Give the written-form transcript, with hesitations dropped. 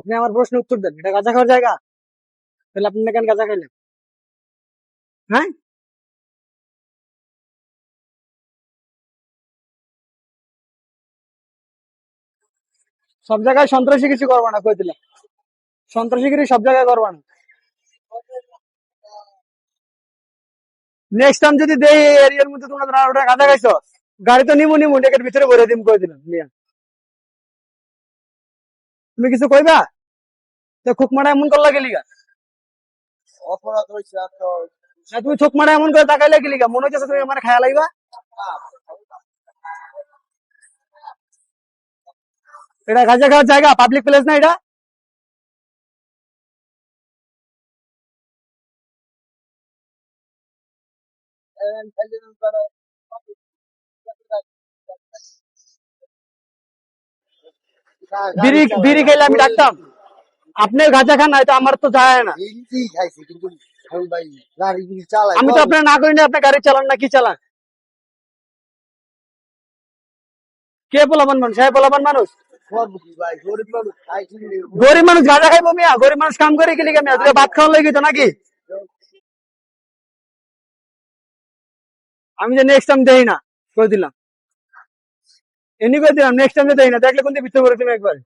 আপনি আমার প্রশ্ন উত্তর দেন, এটা গাঁজা খাওয়ার জায়গা? তাহলে আপনি না কেন গাঁজা খাইলেন? হ্যাঁ, সব জায়গায় সন্ত্রাসী কিছু করবো না, কই দিলাম। সন্ত্রাসীগিরি সব জায়গায় করবো না। নেক্সট টাইম যদি দেই এই এরিয়ার মধ্যে তোমরা ওটা গাঁজা খাইছো, গাড়ি তো নিমু নিমু ডেকের ভিতরে ভরে দিম, কই দিলাম লিয়া। তুমি কিছু কইবা? তো খুক মারা এমন করলা গেলি গা? অপরাধ হয়েছে আর তো না, তুমি চোখ মারা এমন করে তাকাইলে গেলি গা, মনে হচ্ছে তুমি আমার খায়া লাগবা। এটা গাঁজা খাওয়ার জায়গা? পাবলিক প্লেস না এটা? বিড়ি বিড়ি খেলে আমি ডাকতাম? আপনি গাঁজা খান না, এটা আমার তো যায় না। হিন্দি খাইছে কিন্তু এখন ভাই গাড়ি চালায় আমি তো আপনার না করি না, আপনি গাড়ি চালান না কি চালান? কে পোলাপান মানুষ? হ্যাঁ পোলাপান মানুষ। ভাই গরিব মানুষ খাইছি গরিব মানুষ গাঁজা খাইবো মিয়া? গরিব মানুষ কাম করে গেলি মিয়া? তুই ভাত খাওয়ার লাগি তো নাকি? আমি যে নেক্সট টাইম দেই না, কই দিলাম। এমনি কই দিলাম, নেক্সট টাইম দেই না, দেখলে কোন দিন বিচার করে তুমি একবার।